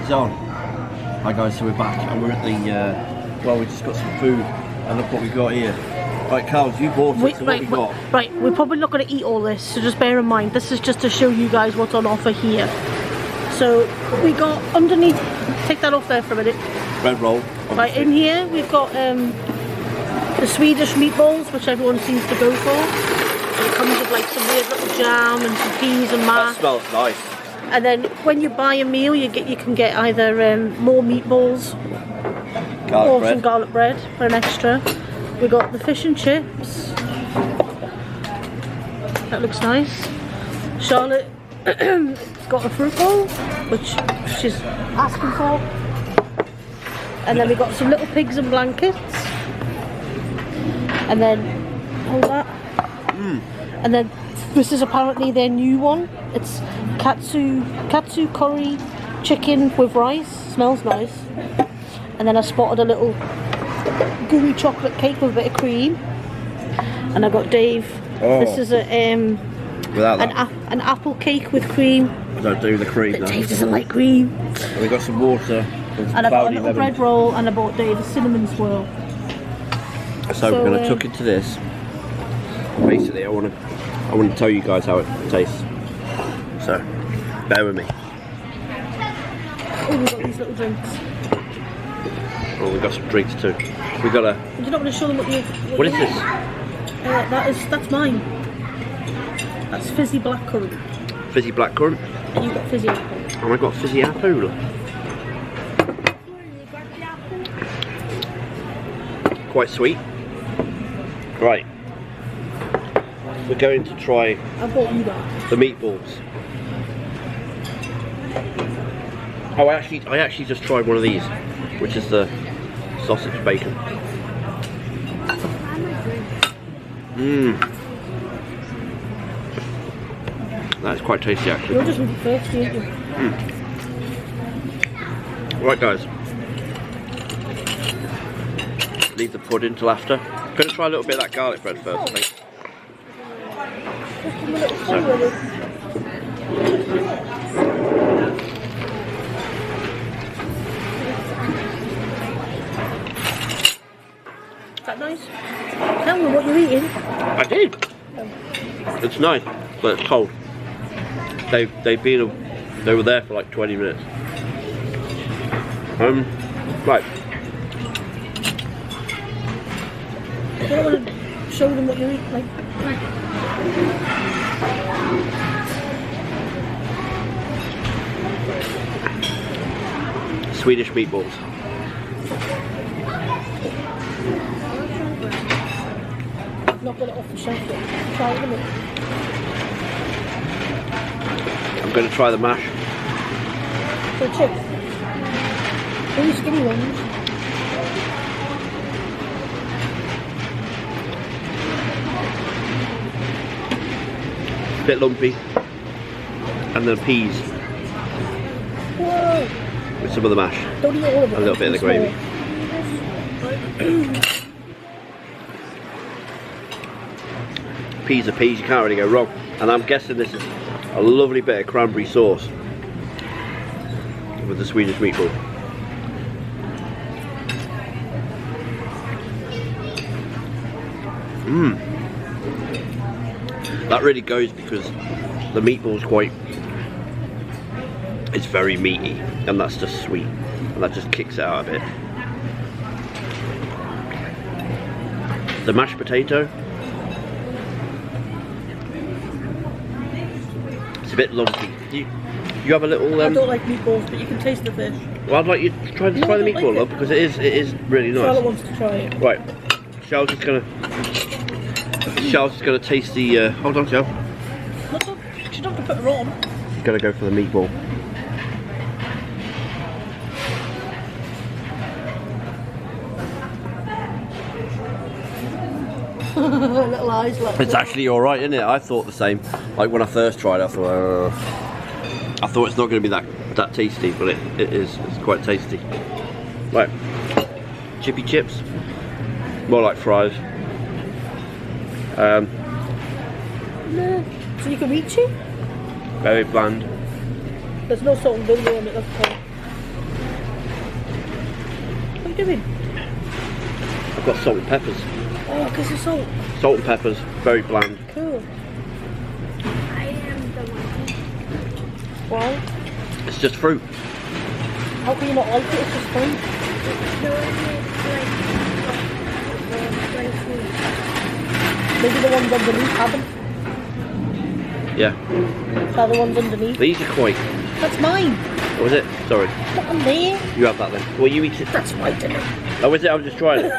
It's on. Hi guys, so we're back and we're at the, well, we just got some food and look what we got here. Right, Carl, you bought it, so what we got? Right, we're probably not going to eat all this, so just bear in mind, this is just to show you guys what's on offer here. So, we got underneath, take that off there for a minute. Bread roll. Right, in here we've got the Swedish meatballs, which everyone seems to go for. And it comes with like some weird little jam and some peas and mash. That smells nice. And then when you buy a meal, you can get either more meatballs or some garlic bread for an extra. We got the fish and chips. That looks nice. Charlotte got a fruit bowl, which she's asking for. And then we got some little pigs and blankets. And then hold that. And then this is apparently their new one. It's katsu curry chicken with rice. Smells nice. And then I spotted a little gooey chocolate cake with a bit of cream. And I got Dave. Oh. This is an apple cake with cream. I don't do the cream. But Dave doesn't like cream. And we got some water. And I got a little bread roll, and I bought Dave a cinnamon swirl. So we're going to tuck into this. Basically, I want to tell you guys how it tastes. So, bear with me. Oh, we've got these little drinks. Oh, we've got some drinks too. We got a. You're not going to show them what you. What is this? That's mine. That's fizzy blackcurrant. Fizzy blackcurrant. And you got fizzy apple. And I got fizzy apple. Quite sweet. Right. We're going to try the meatballs. Oh, I actually just tried one of these, which is the sausage bacon. That's quite tasty actually. You're just really thirsty, aren't you? Right guys. Leave the pudding till after. I'm going to try a little bit of that garlic bread first, I think. Is that nice? Tell me what you're eating. I did. It's nice, but it's cold. They were there for like 20 minutes. Right. I don't want to show them what you're eating. Like. Swedish meatballs. Not got it off the shelf yet. Try it a minute. I'm going to try the mash. So chips. These skinny ones. Bit lumpy. And then peas. Whoa. With some of the mash. Don't eat all of it. A little bit of the gravy. Peas are peas, you can't really go wrong. And I'm guessing this is a lovely bit of cranberry sauce with the Swedish meatball. That really goes because the meatball's it's very meaty, and that's just sweet, and that just kicks it out a bit. The mashed potato, it's a bit lumpy. You have a little. I don't like meatballs, but you can taste the fish. Well, I'd like you to try the meatball, love, because it is really nice. Charlotte wants to try it. Right, Charles is gonna taste the. Hold on, Charles. She don't have to put her on. She's gonna go for the meatball. Little eyes like. It's actually all right, isn't it? I thought the same. Like when I first tried it, I thought it's not going to be that tasty, but it is. It's quite tasty. Right, chippy chips, more like fries. No. So you can reach it? Very bland. There's no salt and vinegar on it, that's okay. you doing? I've got salt and peppers. Oh, because of salt. Salt and peppers, very bland. Cool. I am the one. Wow. It's just fruit. How can you not like it? It's just fun. No, it's like Maybe the ones underneath haven't. Yeah. They're the ones underneath. These are quite. That's mine. Oh, is it? Sorry. Not on there. You have that then. Well, you eat it. That's white, isn't it? Oh, is it? I'm just trying it.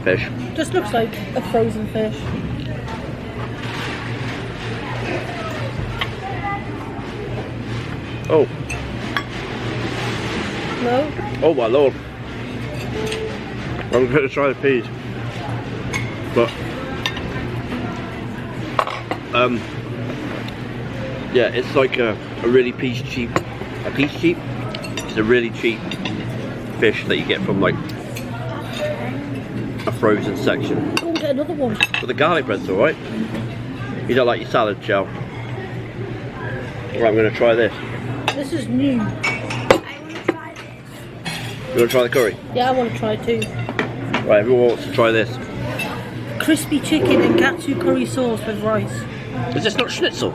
Fish. Just looks like a frozen fish. Oh. No? Oh my lord. I'm going to try the peas. But yeah, it's like a really cheap. It's a really cheap fish that you get from like a frozen section. Go and get another one. But the garlic bread's alright. You don't like your salad shell. Right, I'm going to try this. This is new. I want to try this. You want to try the curry? Yeah, I want to try it too. Right, everyone wants to try this. Crispy chicken and katsu curry sauce with rice. Is this not schnitzel?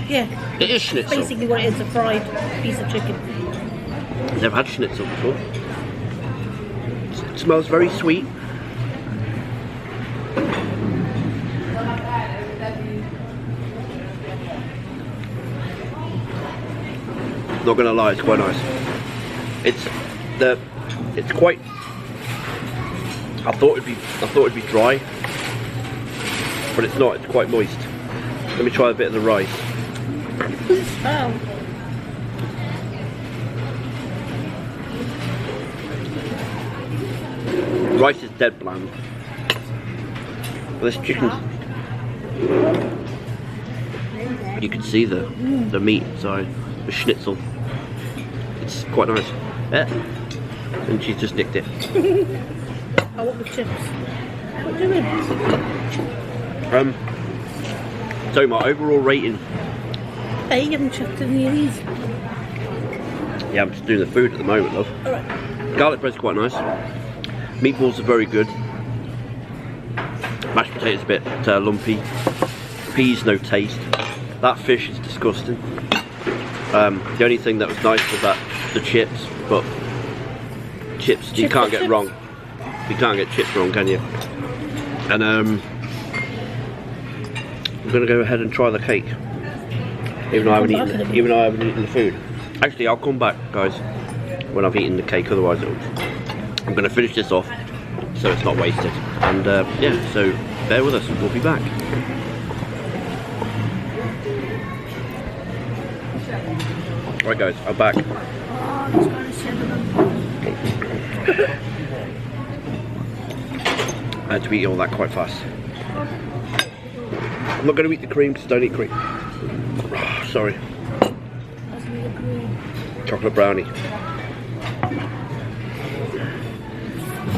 Yeah, It is schnitzel. basically what it is, a fried piece of chicken. I've never had schnitzel before. It smells very sweet. Not gonna lie, it's quite nice. It's quite. I thought it'd be dry, but it's not. It's quite moist. Let me try a bit of the rice. Wow. Rice is dead bland. But this chicken's. You can see the meat inside, the schnitzel. It's quite nice. Yeah. And she's just nicked it. I want the chips. What are you doing? So my overall rating. Hey, you haven't checked any of these. Yeah, I'm just doing the food at the moment, love. Alright. Garlic bread's quite nice. Meatballs are very good. Mashed potatoes a bit lumpy. Peas no taste. That fish is disgusting. The only thing that was nice was the chips, but chips you can't get wrong. You can't get chips wrong, can you? And I'm gonna go ahead and try the cake, even though I haven't eaten the food. Actually, I'll come back, guys, when I've eaten the cake. Otherwise, I'm gonna finish this off so it's not wasted. And yeah, so bear with us. We'll be back. Right, guys, I'm back. Oh, it's got a cinnamon. I had to eat all that quite fast. I'm not going to eat the cream because I don't eat cream. Oh, sorry. Chocolate brownie.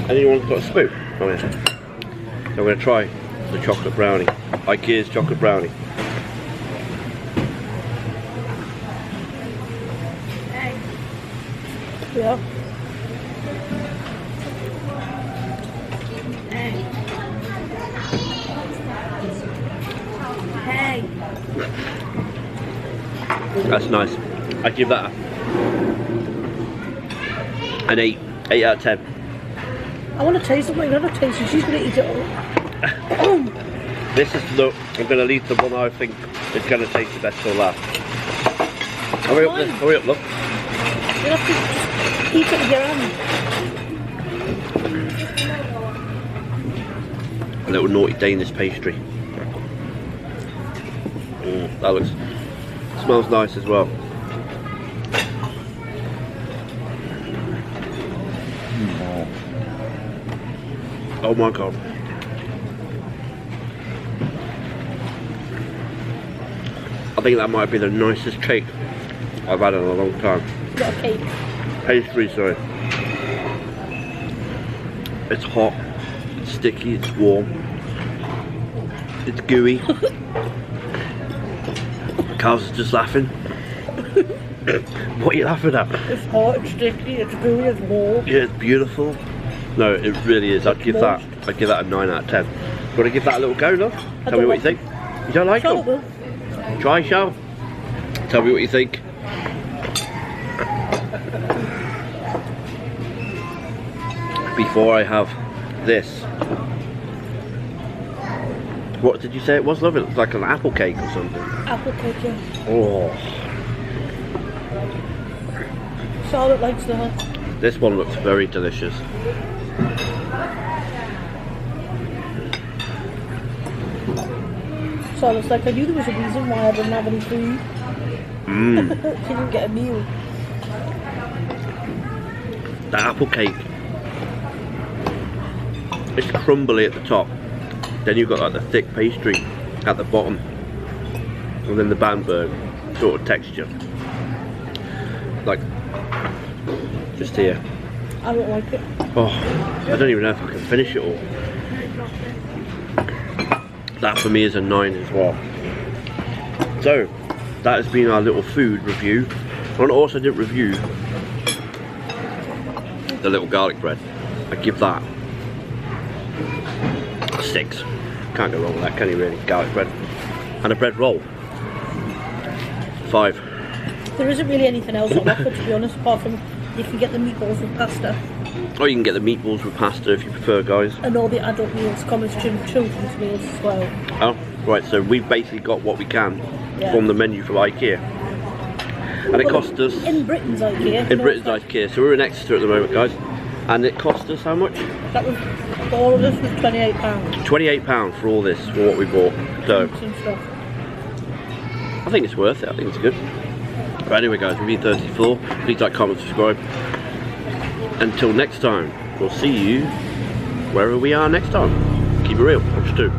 Anyone got a spoon? Oh yeah. So I'm going to try the chocolate brownie. Ikea's chocolate brownie. Yeah. Hey. That's nice. I give that an 8 out of 10. I want to taste it, but you're not tasting. She's going to eat it all. This is the. I'm going to leave the one I think is going to taste the best till last. Hurry up, hurry up, look. You have to eat it with your hand. A little naughty Danish pastry. That looks. Smells nice as well. Oh my god. I think that might be the nicest cake I've had in a long time. Got a cake. Pastry, sorry. It's hot, it's sticky, it's warm, it's gooey. Carl's just laughing. What are you laughing at? It's hot, it's sticky, it's gooey, it's warm. Yeah, it's beautiful. No, it really is. I'd give that a 9 out of 10. You want to give that a little go, love? Tell me what you think. You don't like Charlotte them? will. Try, Shal. Tell me what you think. Before I have this. What did you say it was, love? It was like an apple cake or something. Apple cake, yeah. Oh, Charlotte likes that. this one looks very delicious. Charlotte's like, I knew there was a reason why I didn't have any food. Mmm. She didn't get a meal. The apple cake. It's crumbly at the top. Then you've got like the thick pastry at the bottom. And then the Bamberg sort of texture. Like, just here. I don't like it. Oh, I don't even know if I can finish it all. That for me is a 9 as well. So, that has been our little food review. And also did review the little garlic bread. I give that a 6. Can't go wrong with that, can you really? Garlic bread. And a bread roll. 5. There isn't really anything else on offer, to be honest, apart from you can get the meatballs with pasta. Or you can get the meatballs with pasta if you prefer, guys. And all the adult meals come as children's meals as well. Oh, right, so we've basically got what we can Yeah. from the menu from Ikea. And it cost us... In Britain's Ikea. In Britain's Ikea, so we're in Exeter at the moment, guys. And it cost us how much? That was, for all of this was £28. £28 for all this, for what we bought. So, And stuff. I think it's worth it, I think it's good. But anyway guys, review 34. Please like, comment, subscribe. Until next time, we'll see you wherever we are next time. Keep it real, watch 2.